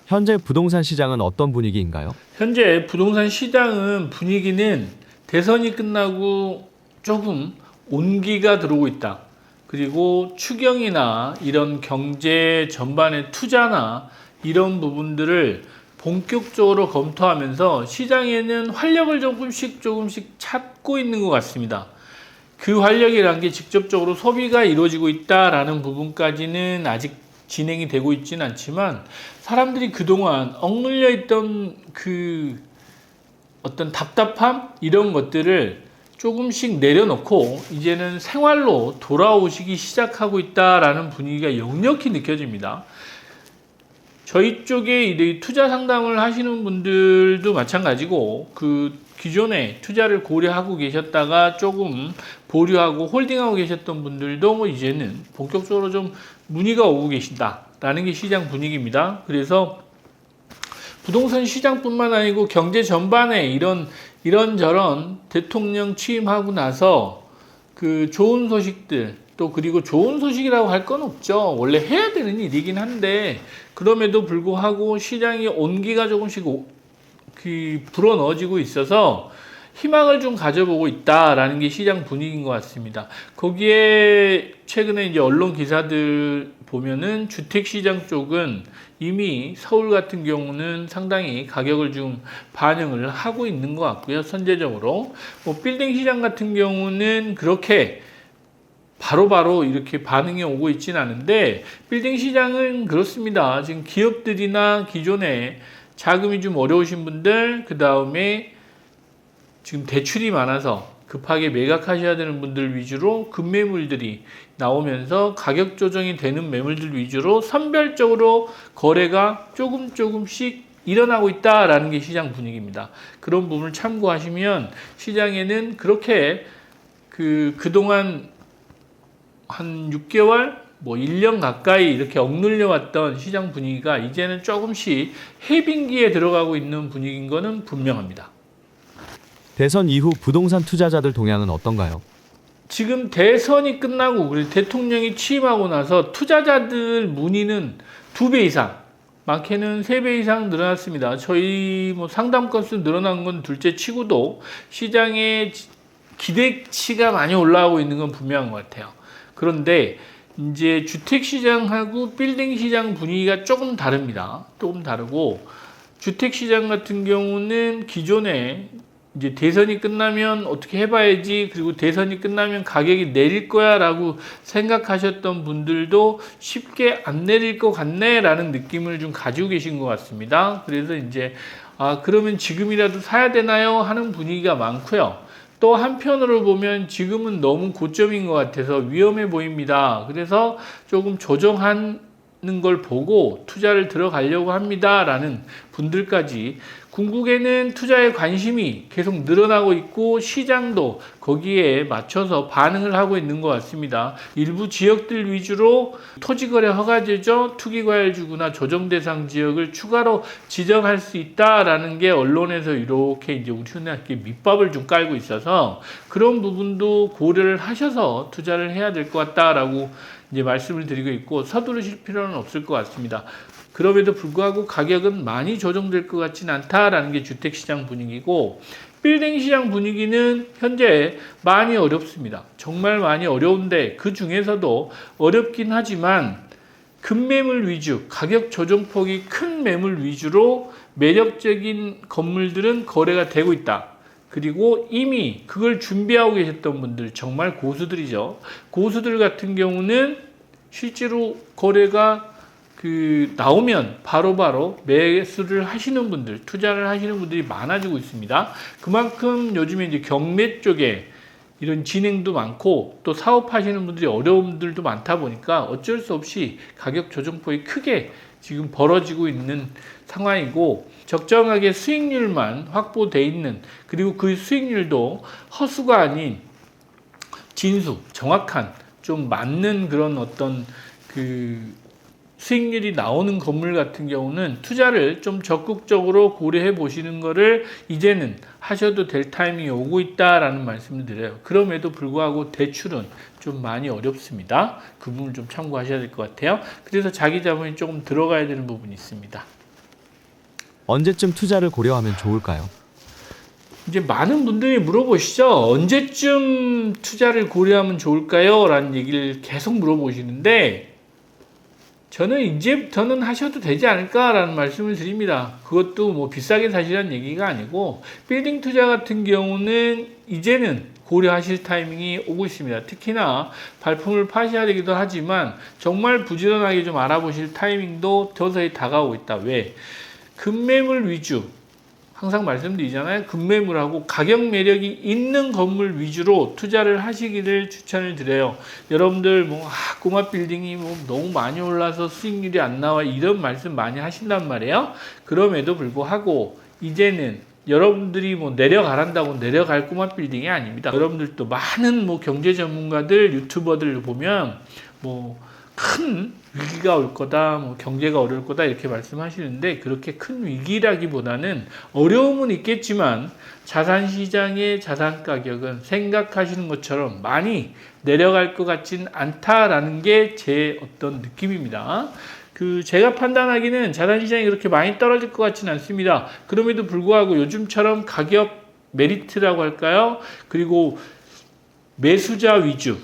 현재 부동산 시장은 어떤 분위기인가요? 현재 부동산 시장은 분위기는 대선이 끝나고 조금 온기가 들어오고 있다. 그리고 추경이나 이런 경제 전반의 투자나 이런 부분들을 본격적으로 검토하면서 시장에는 활력을 조금씩 찾고 있는 것 같습니다. 그 활력이란 게 직접적으로 소비가 이루어지고 있다라는 부분까지는 아직 진행이 되고 있지는 않지만, 사람들이 그동안 억눌려 있던 그 어떤 답답함 이런 것들을 조금씩 내려놓고 이제는 생활로 돌아오시기 시작하고 있다라는 분위기가 역력히 느껴집니다. 저희 쪽에 이 투자 상담을 하시는 분들도 마찬가지고, 그 기존에 투자를 고려하고 계셨다가 조금 보류하고 홀딩하고 계셨던 분들도 이제는 본격적으로 좀 문의가 오고 계신다라는 게 시장 분위기입니다. 그래서 부동산 시장뿐만 아니고 경제 전반에 이런저런 대통령 취임하고 나서 그 좋은 소식들, 또 그리고 좋은 소식이라고 할 건 없죠. 원래 해야 되는 일이긴 한데, 그럼에도 불구하고 시장이 온기가 조금씩 불어넣어지고 있어서 희망을 좀 가져보고 있다라는 게 시장 분위기인 것 같습니다. 거기에 최근에 이제 언론 기사들 보면은 주택시장 쪽은 이미 서울 같은 경우는 상당히 가격을 좀 반영을 하고 있는 것 같고요. 선제적으로. 빌딩 시장 같은 경우는 그렇게 바로바로 이렇게 반응이 오고 있지는 않은데, 빌딩 시장은 그렇습니다. 지금 기업들이나 기존에 자금이 좀 어려우신 분들, 그 다음에 지금 대출이 많아서 급하게 매각하셔야 되는 분들 위주로 급매물들이 나오면서 가격 조정이 되는 매물들 위주로 선별적으로 거래가 조금씩 일어나고 있다라는 게 시장 분위기입니다. 그런 부분을 참고하시면 시장에는 그렇게 그동안 한 6개월, 1년 가까이 이렇게 억눌려 왔던 시장 분위기가 이제는 조금씩 해빙기에 들어가고 있는 분위기인 거는 분명합니다. 대선 이후 부동산 투자자들 동향은 어떤가요? 지금 대선이 끝나고 그리고 대통령이 취임하고 나서 투자자들 문의는 2배 이상, 많게는 3배 이상 늘어났습니다. 저희 상담 건수 늘어난 건 둘째 치고도 시장의 기대치가 많이 올라가고 있는 건 분명한 것 같아요. 그런데 이제 주택시장하고 빌딩시장 분위기가 조금 다릅니다. 조금 다르고, 주택시장 같은 경우는 기존에 이제 대선이 끝나면 어떻게 해봐야지, 그리고 대선이 끝나면 가격이 내릴 거야 라고 생각하셨던 분들도 쉽게 안 내릴 것 같네 라는 느낌을 좀 가지고 계신 것 같습니다. 그래서 이제 그러면 지금이라도 사야 되나요 하는 분위기가 많고요. 또 한편으로 보면 지금은 너무 고점인 것 같아서 위험해 보입니다. 그래서 조금 조정하는 걸 보고 투자를 들어가려고 합니다 라는 분들까지, 궁극에는 투자에 관심이 계속 늘어나고 있고 시장도 거기에 맞춰서 반응을 하고 있는 것 같습니다. 일부 지역들 위주로 토지거래 허가제죠, 투기과열지구나 조정대상 지역을 추가로 지정할 수 있다라는 게 언론에서 이렇게 이제 우리 흔하게 밑밥을 좀 깔고 있어서 그런 부분도 고려를 하셔서 투자를 해야 될 것 같다라고 이제 말씀을 드리고 있고, 서두르실 필요는 없을 것 같습니다. 그럼에도 불구하고 가격은 많이 조정될 것 같지는 않다라는 게 주택시장 분위기고, 빌딩 시장 분위기는 현재 많이 어렵습니다. 정말 많이 어려운데 그 중에서도 어렵긴 하지만 급매물 위주, 가격 조정폭이 큰 매물 위주로 매력적인 건물들은 거래가 되고 있다. 그리고 이미 그걸 준비하고 계셨던 분들, 정말 고수들이죠. 고수들 같은 경우는 실제로 거래가 나오면 바로바로 매수를 하시는 분들, 투자를 하시는 분들이 많아지고 있습니다. 그만큼 요즘에 이제 경매 쪽에 이런 진행도 많고 또 사업하시는 분들이 어려움들도 많다 보니까 어쩔 수 없이 가격 조정폭이 크게 지금 벌어지고 있는 상황이고, 적정하게 수익률만 확보돼 있는, 그리고 그 수익률도 허수가 아닌 진수, 정확한 좀 맞는 그런 어떤 수익률이 나오는 건물 같은 경우는 투자를 좀 적극적으로 고려해 보시는 거를 이제는 하셔도 될 타이밍이 오고 있다라는 말씀을 드려요. 그럼에도 불구하고 대출은 좀 많이 어렵습니다. 그 부분을 좀 참고하셔야 될 것 같아요. 그래서 자기 자본이 조금 들어가야 되는 부분이 있습니다. 언제쯤 투자를 고려하면 좋을까요? 이제 많은 분들이 물어보시죠. 언제쯤 투자를 고려하면 좋을까요? 라는 얘기를 계속 물어보시는데 저는 이제부터는 하셔도 되지 않을까라는 말씀을 드립니다. 그것도 뭐 비싸게 사시라는 얘기가 아니고 빌딩 투자 같은 경우는 이제는 고려하실 타이밍이 오고 있습니다. 특히나 발품을 파셔야 되기도 하지만 정말 부지런하게 좀 알아보실 타이밍도 서서히 다가오고 있다. 왜? 급매물 위주, 항상 말씀드리잖아요. 급매물하고 가격 매력이 있는 건물 위주로 투자를 하시기를 추천을 드려요. 여러분들 꼬마 빌딩이 너무 많이 올라서 수익률이 안 나와 이런 말씀 많이 하신단 말이에요. 그럼에도 불구하고 이제는 여러분들이 내려가란다고 내려갈 꼬마 빌딩이 아닙니다. 여러분들도 많은 경제 전문가들, 유튜버들 보면 큰 위기가 올 거다, 경제가 어려울 거다 이렇게 말씀하시는데 그렇게 큰 위기라기보다는 어려움은 있겠지만 자산시장의 자산 가격은 생각하시는 것처럼 많이 내려갈 것 같진 않다라는 게 제 어떤 느낌입니다. 제가 판단하기는 자산시장이 그렇게 많이 떨어질 것 같지는 않습니다. 그럼에도 불구하고 요즘처럼 가격 메리트라고 할까요? 그리고 매수자 위주,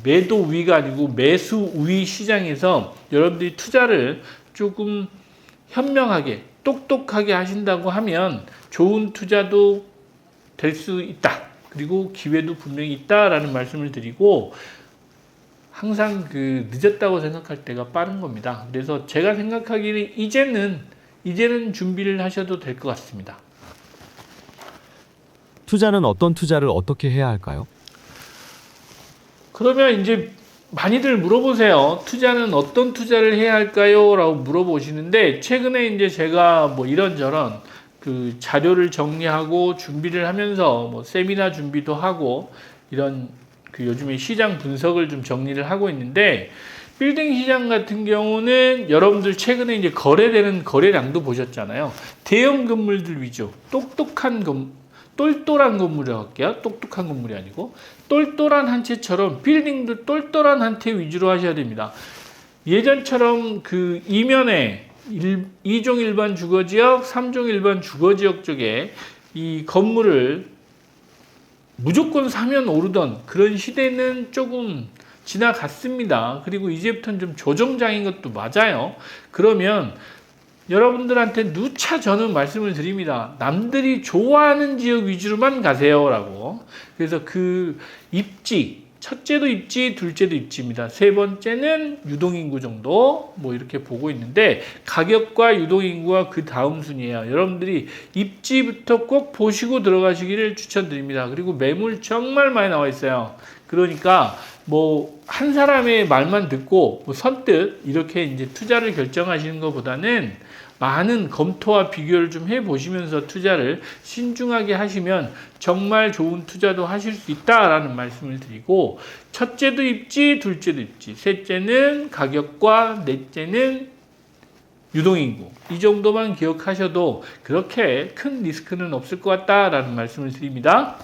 매도 위가 아니고 매수 우위 시장에서 여러분들이 투자를 조금 현명하게 똑똑하게 하신다고 하면 좋은 투자도 될 수 있다. 그리고 기회도 분명히 있다라는 말씀을 드리고 항상 늦었다고 생각할 때가 빠른 겁니다. 그래서 제가 생각하기는 이제는 준비를 하셔도 될 것 같습니다. 투자는 어떤 투자를 어떻게 해야 할까요? 그러면 이제 많이들 물어보세요. 투자는 어떤 투자를 해야 할까요? 라고 물어보시는데 최근에 이제 제가 이런저런 자료를 정리하고 준비를 하면서 세미나 준비도 하고 이런 요즘에 시장 분석을 좀 정리를 하고 있는데 빌딩 시장 같은 경우는 여러분들 최근에 이제 거래되는 거래량도 보셨잖아요. 대형 건물들 위주, 똘똘한 건물이라고 할게요. 똑똑한 건물이 아니고 똘똘한 한 채처럼 빌딩도 똘똘한 한 채 위주로 하셔야 됩니다. 예전처럼 이면에 2종 일반 주거지역, 3종 일반 주거지역 쪽에 이 건물을 무조건 사면 오르던 그런 시대는 조금 지나갔습니다. 그리고 이제부터는 좀 조정장인 것도 맞아요. 그러면 여러분들한테 누차 저는 말씀을 드립니다. 남들이 좋아하는 지역 위주로만 가세요라고. 그래서 입지, 첫째도 입지, 둘째도 입지입니다. 세 번째는 유동인구 정도 이렇게 보고 있는데 가격과 유동인구가 그 다음 순이에요. 여러분들이 입지부터 꼭 보시고 들어가시기를 추천드립니다. 그리고 매물 정말 많이 나와 있어요. 그러니까 한 사람의 말만 듣고 선뜻 이렇게 이제 투자를 결정하시는 것보다는 많은 검토와 비교를 좀 해보시면서 투자를 신중하게 하시면 정말 좋은 투자도 하실 수 있다라는 말씀을 드리고 첫째도 입지, 둘째도 입지, 셋째는 가격과 넷째는 유동인구 이 정도만 기억하셔도 그렇게 큰 리스크는 없을 것 같다라는 말씀을 드립니다.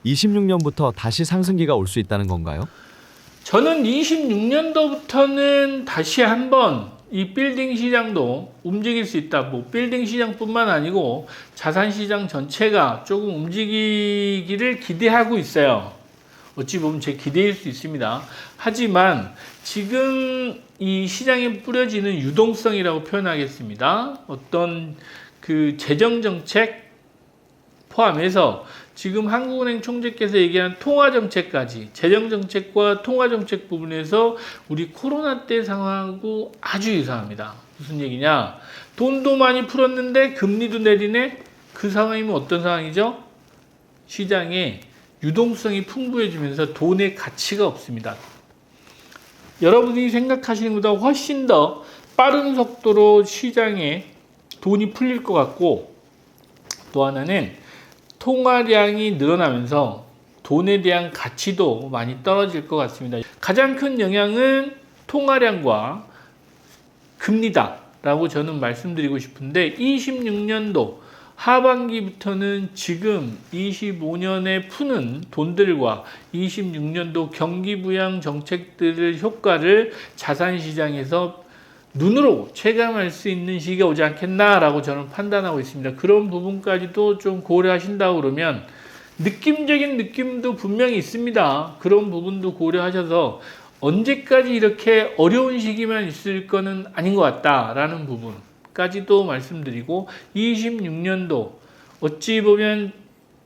26년부터 다시 상승기가 올 수 있다는 건가요? 저는 26년도부터는 다시 한번 이 빌딩 시장도 움직일 수 있다. 빌딩 시장뿐만 아니고 자산 시장 전체가 조금 움직이기를 기대하고 있어요. 어찌 보면 제 기대일 수 있습니다. 하지만 지금 이 시장에 뿌려지는 유동성이라고 표현하겠습니다. 어떤 재정 정책 포함해서 지금 한국은행 총재께서 얘기한 통화정책까지 재정정책과 통화정책 부분에서 우리 코로나 때 상황하고 아주 유사합니다. 무슨 얘기냐? 돈도 많이 풀었는데 금리도 내리네? 그 상황이면 어떤 상황이죠? 시장에 유동성이 풍부해지면서 돈의 가치가 없습니다. 여러분이 생각하시는 것보다 훨씬 더 빠른 속도로 시장에 돈이 풀릴 것 같고 또 하나는 통화량이 늘어나면서 돈에 대한 가치도 많이 떨어질 것 같습니다. 가장 큰 영향은 통화량과 금리다라고 저는 말씀드리고 싶은데 26년도 하반기부터는 지금 25년에 푸는 돈들과 26년도 경기부양 정책들의 효과를 자산시장에서 눈으로 체감할 수 있는 시기가 오지 않겠나라고 저는 판단하고 있습니다. 그런 부분까지도 좀 고려하신다고 그러면 느낌적인 느낌도 분명히 있습니다. 그런 부분도 고려하셔서 언제까지 이렇게 어려운 시기만 있을 거는 아닌 것 같다라는 부분까지도 말씀드리고 26년도 어찌 보면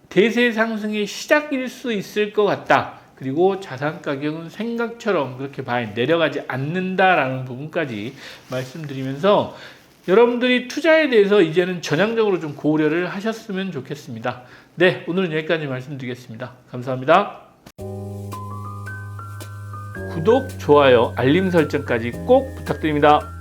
대세 상승의 시작일 수 있을 것 같다. 그리고 자산 가격은 생각처럼 그렇게 내려가지 않는다라는 부분까지 말씀드리면서 여러분들이 투자에 대해서 이제는 전향적으로 좀 고려를 하셨으면 좋겠습니다. 네, 오늘은 여기까지 말씀드리겠습니다. 감사합니다. 구독, 좋아요, 알림 설정까지 꼭 부탁드립니다.